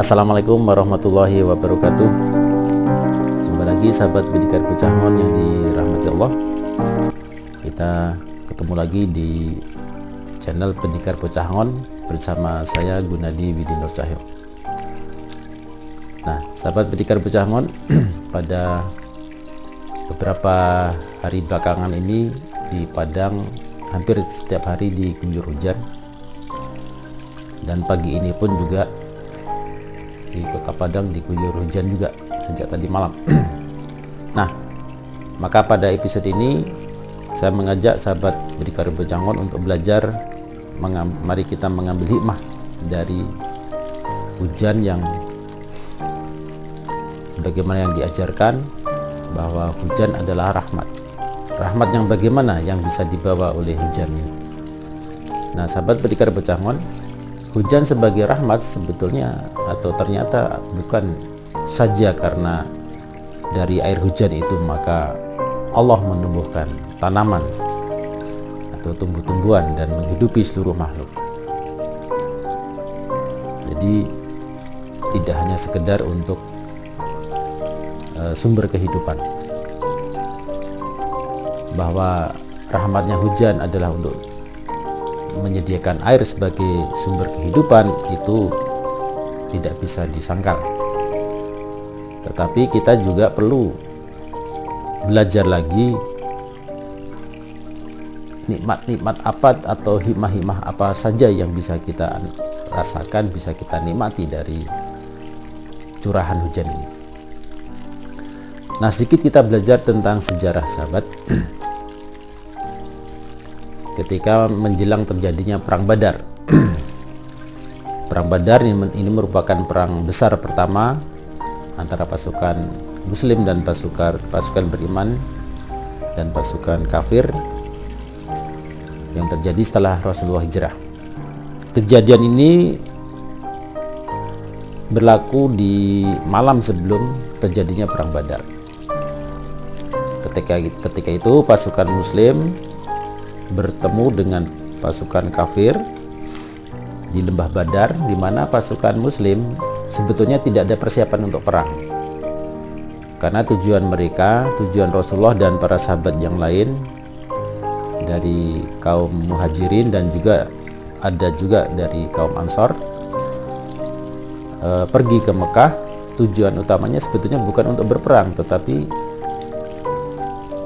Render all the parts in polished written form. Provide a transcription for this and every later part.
Assalamualaikum warahmatullahi wabarakatuh. Jumpa lagi sahabat Pendikar Pecangon yang dirahmati Allah. Kita ketemu lagi di channel Pendikar Pecangon bersama saya Gunadi Widi Nur Cahyo. Nah, sahabat Pendikar Pecangon, pada beberapa hari belakangan ini di Padang hampir setiap hari diguyur hujan, dan pagi ini pun juga di Kota Padang diguyur hujan juga sejak tadi malam. Nah, maka pada episode ini saya mengajak sahabat Pendikar Pecangon untuk belajar. Mari kita mengambil hikmah dari hujan yang sebagaimana yang diajarkan, bahwa hujan adalah rahmat. Rahmat yang bagaimana yang bisa dibawa oleh hujan ini? Nah, sahabat Pendikar Pecangon, hujan sebagai rahmat sebetulnya atau ternyata bukan saja karena dari air hujan itu maka Allah menumbuhkan tanaman atau tumbuh-tumbuhan dan menghidupi seluruh makhluk. Jadi tidak hanya sekedar untuk sumber kehidupan, bahwa rahmatnya hujan adalah untuk menyediakan air sebagai sumber kehidupan, itu tidak bisa disangkal. Tetapi kita juga perlu belajar lagi nikmat-nikmat apa atau hikmah-hikmah apa saja yang bisa kita rasakan, bisa kita nikmati dari curahan hujan ini. Nah, sedikit kita belajar tentang sejarah, sahabat. Ketika menjelang terjadinya Perang Badar. Perang Badar ini merupakan perang besar pertama antara pasukan Muslim dan pasukan beriman dan pasukan kafir yang terjadi setelah Rasulullah hijrah. Kejadian ini berlaku di malam sebelum terjadinya Perang Badar. Ketika itu pasukan Muslim bertemu dengan pasukan kafir di lembah Badar, di mana pasukan Muslim sebetulnya tidak ada persiapan untuk perang, karena tujuan mereka, tujuan Rasulullah dan para sahabat yang lain dari kaum Muhajirin dan juga ada juga dari kaum Ansor, pergi ke Mekah. Tujuan utamanya sebetulnya bukan untuk berperang, tetapi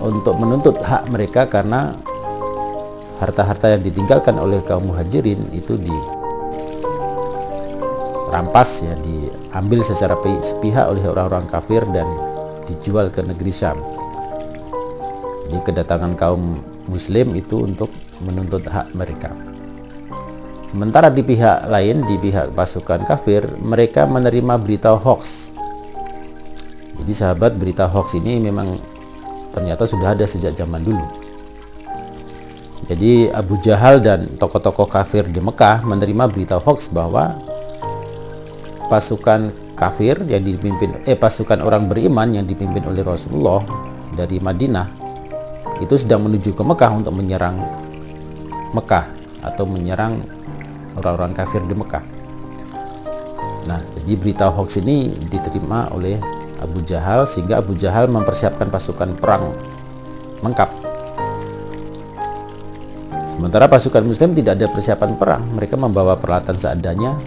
untuk menuntut hak mereka, karena harta-harta yang ditinggalkan oleh kaum Muhajirin itu dirampas, ya, diambil secara sepihak oleh orang-orang kafir dan dijual ke negeri Syam. Jadi kedatangan kaum Muslim itu untuk menuntut hak mereka. Sementara di pihak lain, di pihak pasukan kafir, mereka menerima berita hoax. Jadi sahabat, berita hoax ini memang ternyata sudah ada sejak zaman dulu. Jadi Abu Jahal dan tokoh-tokoh kafir di Mekah menerima berita hoax bahwa pasukan kafir yang dipimpin pasukan orang beriman yang dipimpin oleh Rasulullah dari Madinah itu sedang menuju ke Mekah untuk menyerang Mekah atau menyerang orang-orang kafir di Mekah. Nah, jadi berita hoax ini diterima oleh Abu Jahal, sehingga Abu Jahal mempersiapkan pasukan perang lengkap. Sementara pasukan Muslim tidak ada persiapan perang, mereka membawa peralatan seadanya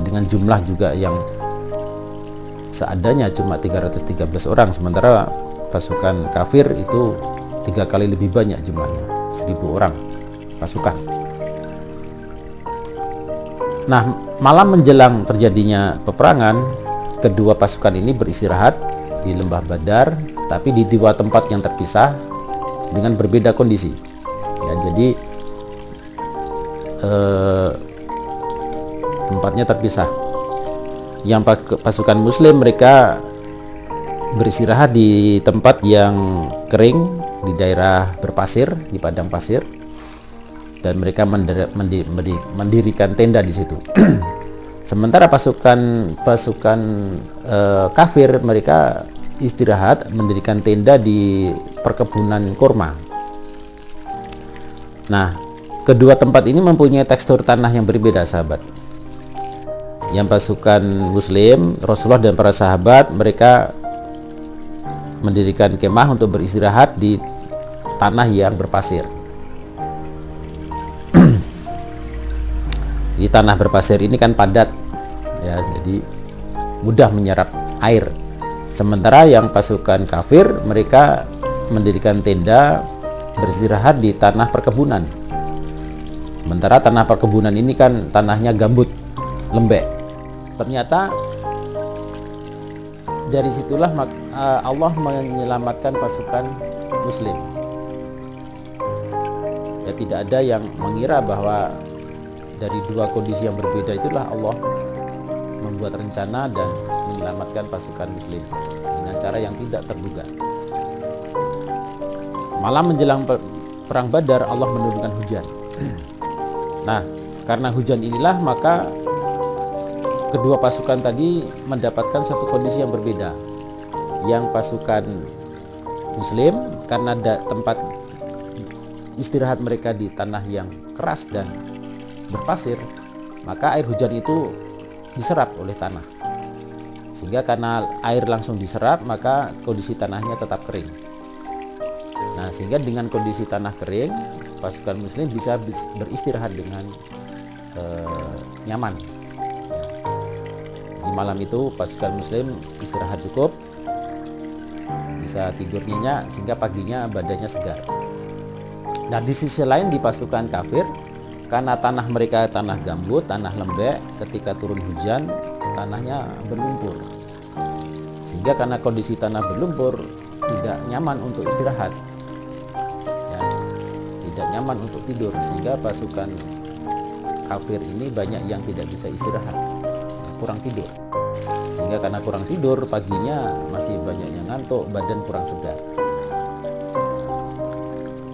dengan jumlah juga yang seadanya, cuma 313 orang. Sementara pasukan kafir itu 3 kali lebih banyak jumlahnya, 1000 orang pasukan. Nah, malam menjelang terjadinya peperangan, kedua pasukan ini beristirahat di lembah Badar, tapi di dua tempat yang terpisah dengan berbeda kondisi. Ya, jadi tempatnya terpisah. Yang pasukan Muslim mereka beristirahat di tempat yang kering, di daerah berpasir, di padang pasir, dan mereka mendirikan tenda di situ. Sementara pasukan kafir mereka istirahat mendirikan tenda di perkebunan kurma. Nah, kedua tempat ini mempunyai tekstur tanah yang berbeda, sahabat. Yang pasukan Muslim, Rasulullah dan para sahabat mereka mendirikan kemah untuk beristirahat di tanah yang berpasir. Di tanah berpasir ini kan padat, ya, jadi mudah menyerap air. Sementara yang pasukan kafir mereka mendirikan tenda beristirahat di tanah perkebunan. Sementara tanah perkebunan ini kan tanahnya gambut, lembek. Ternyata dari situlah Allah menyelamatkan pasukan Muslim. Ya, tidak ada yang mengira bahwa dari dua kondisi yang berbeda itulah Allah membuat rencana dan menyelamatkan pasukan Muslim dengan cara yang tidak terduga. Malam menjelang perang Badar, Allah menurunkan hujan. Nah, karena hujan inilah maka kedua pasukan tadi mendapatkan satu kondisi yang berbeda. Yang pasukan Muslim karena tempat istirahat mereka di tanah yang keras dan berpasir, maka air hujan itu diserap oleh tanah. Sehingga karena air langsung diserap, maka kondisi tanahnya tetap kering. Nah, sehingga dengan kondisi tanah kering, pasukan Muslim bisa beristirahat dengan nyaman. Di malam itu pasukan Muslim istirahat cukup, bisa tidur nyenyak sehingga paginya badannya segar. Nah, di sisi lain di pasukan kafir, karena tanah mereka tanah gambut, tanah lembek, ketika turun hujan tanahnya berlumpur. Sehingga karena kondisi tanah berlumpur tidak nyaman untuk istirahat. Ya, tidak nyaman untuk tidur, sehingga pasukan kafir ini banyak yang tidak bisa istirahat, kurang tidur. Sehingga karena kurang tidur, paginya masih banyak yang ngantuk, badan kurang segar.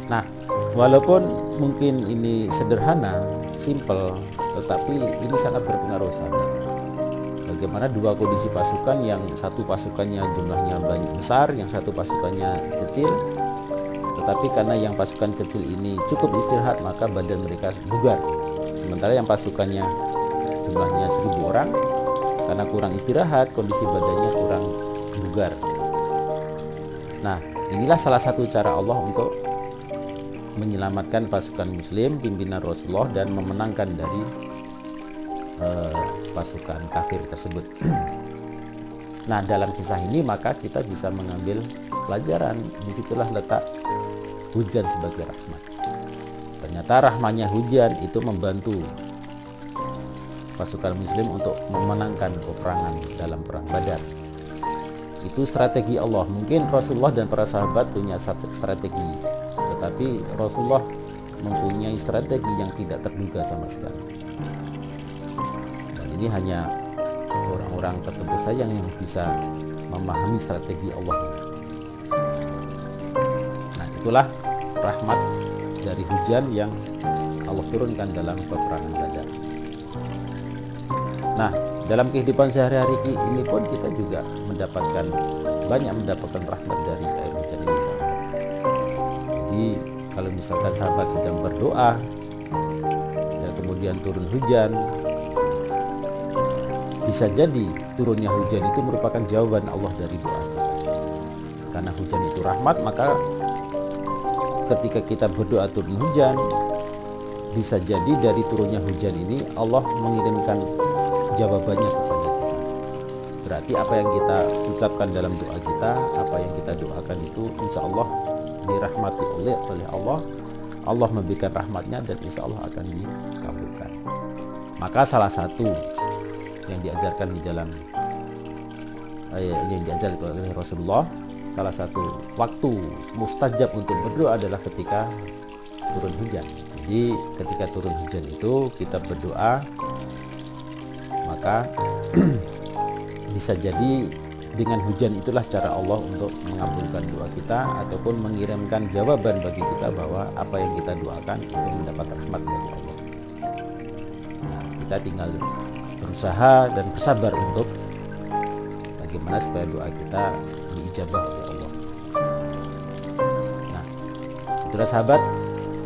Nah, walaupun mungkin ini sederhana, simple, tetapi ini sangat berpengaruh, sahabat. Bagaimana dua kondisi pasukan, yang satu pasukannya jumlahnya banyak besar, yang satu pasukannya kecil, tetapi karena yang pasukan kecil ini cukup istirahat, maka badan mereka bugar. Sementara yang pasukannya jumlahnya 1000 orang, karena kurang istirahat, kondisi badannya kurang bugar. Nah, inilah salah satu cara Allah untuk menyelamatkan pasukan Muslim pimpinan Rasulullah dan memenangkan dari pasukan kafir tersebut. Nah, dalam kisah ini maka kita bisa mengambil pelajaran. Disitulah letak hujan sebagai rahmat. Ternyata rahmatnya hujan itu membantu pasukan Muslim untuk memenangkan peperangan dalam perang Badar. Itu strategi Allah. Mungkin Rasulullah dan para sahabat punya satu strategi, tetapi Rasulullah mempunyai strategi yang tidak terduga sama sekali. Dan ini hanya orang-orang tertentu saja yang bisa memahami strategi Allah. Nah, itulah rahmat dari hujan yang Allah turunkan dalam peperangan Badar. Nah, dalam kehidupan sehari-hari ini pun kita juga banyak mendapatkan rahmat dari air hujan ini, sahabat. Jadi kalau misalkan sahabat sedang berdoa dan kemudian turun hujan, bisa jadi turunnya hujan itu merupakan jawaban Allah dari doa kita. Karena hujan itu rahmat, maka ketika kita berdoa turun hujan, bisa jadi dari turunnya hujan ini Allah mengirimkan jawabannya kepada kita. Berarti apa yang kita ucapkan dalam doa kita, apa yang kita doakan itu insya Allah dirahmati oleh Allah. Allah memberikan rahmatnya dan insya Allah akan dikabulkan. Maka salah satu yang diajarkan di dalam yang diajarkan oleh Rasulullah, salah satu waktu mustajab untuk berdoa adalah ketika turun hujan. Jadi ketika turun hujan itu kita berdoa, maka bisa jadi dengan hujan itulah cara Allah untuk mengabulkan doa kita ataupun mengirimkan jawaban bagi kita bahwa apa yang kita doakan itu mendapat rahmat dari Allah. Nah, kita tinggal berusaha dan bersabar untuk bagaimana supaya doa kita diijabah oleh Allah. Nah, itulah sahabat,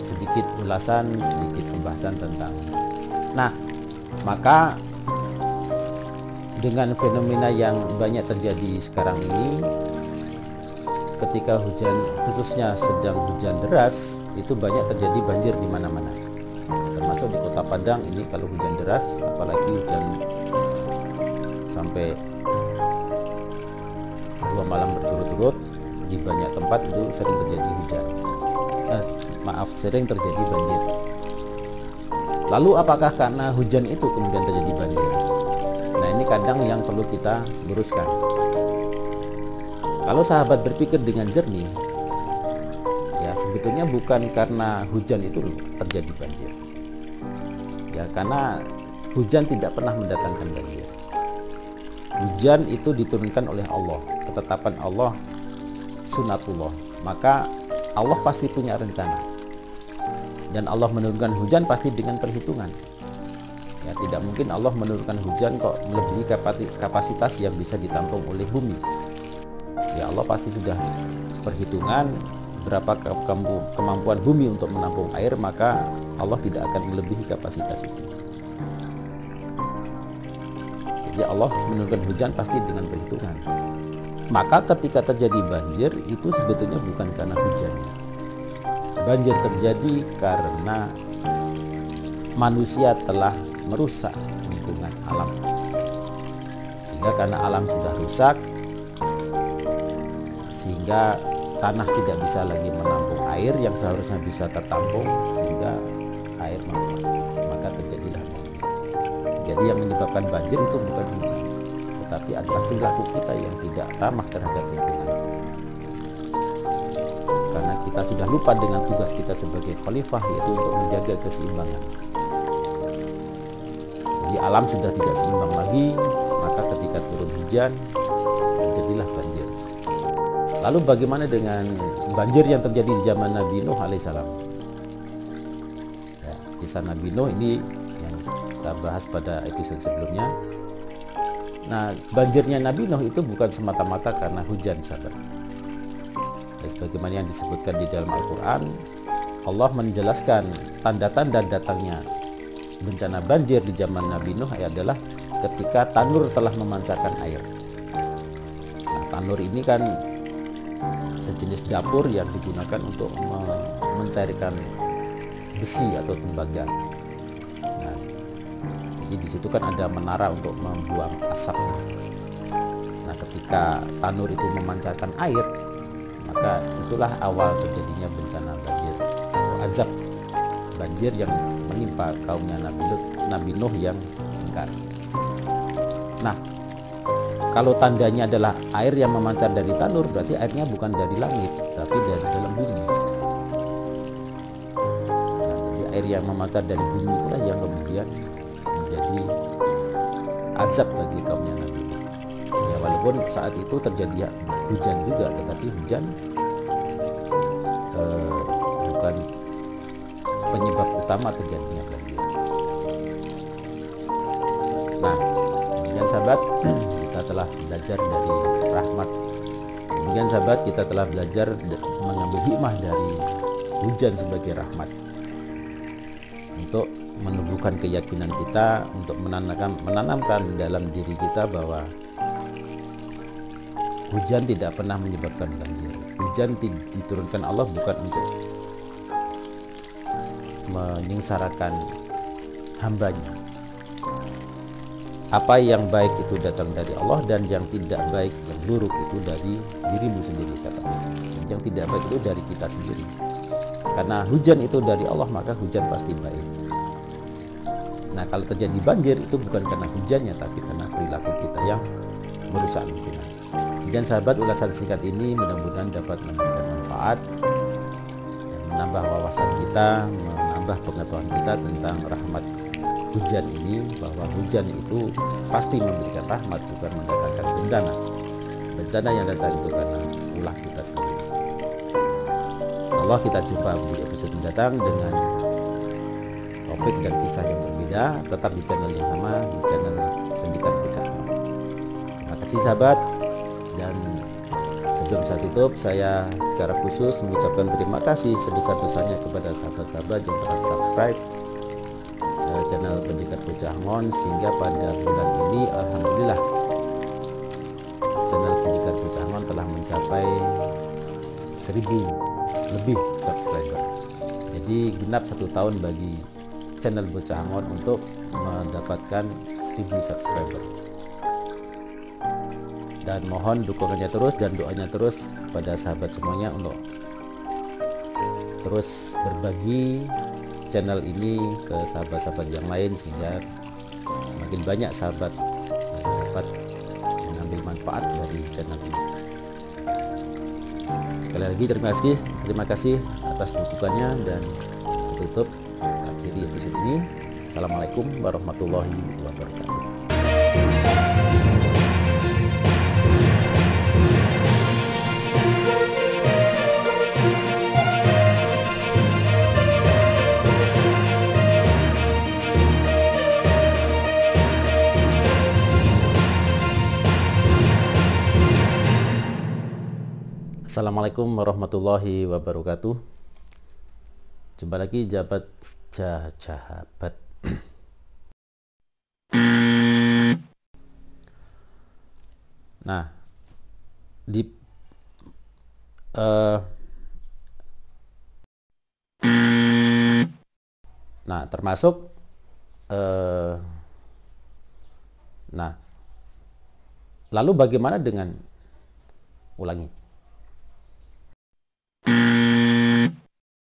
sedikit ulasan, sedikit pembahasan tentang. Nah, maka dengan fenomena yang banyak terjadi sekarang ini, ketika hujan, khususnya sedang hujan deras, itu banyak terjadi banjir di mana-mana. Termasuk di Kota Padang ini kalau hujan deras, apalagi hujan sampai 2 malam berturut-turut, di banyak tempat itu sering terjadi hujan. Sering terjadi banjir. Lalu apakah karena hujan itu kemudian terjadi banjir? Nah, ini kadang yang perlu kita luruskan. Kalau sahabat berpikir dengan jernih, ya sebetulnya bukan karena hujan itu terjadi banjir. Ya, karena hujan tidak pernah mendatangkan banjir. Hujan itu diturunkan oleh Allah, ketetapan Allah, sunatullah. Maka Allah pasti punya rencana. Dan Allah menurunkan hujan pasti dengan perhitungan. Ya, tidak mungkin Allah menurunkan hujan kok melebihi kapasitas yang bisa ditampung oleh bumi. Ya, Allah pasti sudah perhitungan berapa kemampuan bumi untuk menampung air, maka Allah tidak akan melebihi kapasitas itu. Jadi Allah menurunkan hujan pasti dengan perhitungan. Maka ketika terjadi banjir itu sebetulnya bukan karena hujan. Banjir terjadi karena manusia telah merusak lingkungan alam, sehingga karena alam sudah rusak, sehingga tanah tidak bisa lagi menampung air yang seharusnya bisa tertampung, sehingga air meluap, maka terjadilah banjir. Jadi yang menyebabkan banjir itu bukan hujan, tetapi adalah perilaku kita yang tidak ramah terhadap lingkungan. Karena kita sudah lupa dengan tugas kita sebagai khalifah, yaitu untuk menjaga keseimbangan. Jadi alam sudah tidak seimbang lagi, maka ketika turun hujan terjadilah banjir. Lalu bagaimana dengan banjir yang terjadi di zaman Nabi Nuh alaihissalam? Ya, kisah Nabi Nuh ini yang kita bahas pada episode sebelumnya. Nah, banjirnya Nabi Nuh itu bukan semata-mata karena hujan, sahabat. Ya, sebagaimana yang disebutkan di dalam Al-Quran, Allah menjelaskan tanda-tanda datangnya bencana banjir di zaman Nabi Nuh adalah ketika tanur telah memancarkan air. Nah, tanur ini kan sejenis dapur yang digunakan untuk mencairkan besi atau tembaga. Nah, jadi di situ kan ada menara untuk membuang asap. Nah, ketika tanur itu memancarkan air, maka itulah awal terjadinya bencana banjir atau azab banjir yang menimpa kaumnya Nabi Nuh yang ingkar. Nah, kalau tandanya adalah air yang memancar dari tanur, berarti airnya bukan dari langit, tapi dari dalam bumi. Nah, jadi air yang memancar dari bumi itulah yang kemudian menjadi azab bagi kaumnya Nabi Nuh. Ya, walaupun saat itu terjadi hujan juga, tetapi hujan bukan penyebab utama terjadinya banjir. Nah, kemudian sahabat, kita telah belajar dari rahmat. Kemudian sahabat, kita telah belajar mengambil hikmah dari hujan sebagai rahmat untuk menumbuhkan keyakinan kita, untuk menanamkan dalam diri kita bahwa hujan tidak pernah menyebabkan banjir. Hujan diturunkan Allah bukan untuk menyengsarakan hambanya. Apa yang baik itu datang dari Allah, dan yang tidak baik, yang buruk itu dari dirimu sendiri, kata Allah. Yang tidak baik itu dari kita sendiri. Karena hujan itu dari Allah, maka hujan pasti baik. Nah, kalau terjadi banjir itu bukan karena hujannya, tapi karena perilaku kita yang merusak lingkungan. Dan sahabat, ulasan singkat ini mudah-mudahan dapat memberikan manfaat dan menambah wawasan kita, menambah menambah pengetahuan kita tentang rahmat hujan ini, bahwa hujan itu pasti memberikan rahmat, bukan mendatangkan bencana. Bencana yang datang itu karena ulah kita sendiri. Insyaallah kita jumpa di episode mendatang dengan topik dan kisah yang berbeda, tetap di channel yang sama, di channel Pendidikan Bocah Amon. Terima kasih sahabat, dan sebelum saya tutup, saya secara khusus mengucapkan terima kasih sebesar-besarnya kepada sahabat-sahabat yang telah subscribe channel Pendidikan Bocah Amon, sehingga pada bulan ini alhamdulillah channel Pendidikan Bocah Amon telah mencapai 1000 lebih subscriber. Jadi genap 1 tahun bagi channel Bocah Amon untuk mendapatkan 1000 subscriber. Dan mohon dukungannya terus dan doanya terus pada sahabat semuanya untuk terus berbagi channel ini ke sahabat-sahabat yang lain, sehingga semakin banyak sahabat yang dapat mengambil manfaat dari channel ini. Sekali lagi terima kasih atas dukungannya, dan saya tutup akhiri episode ini. Assalamualaikum warahmatullahi wabarakatuh. Assalamualaikum warahmatullahi wabarakatuh. Jumpa lagi jahabat. Nah, termasuk lalu bagaimana dengan ulangi?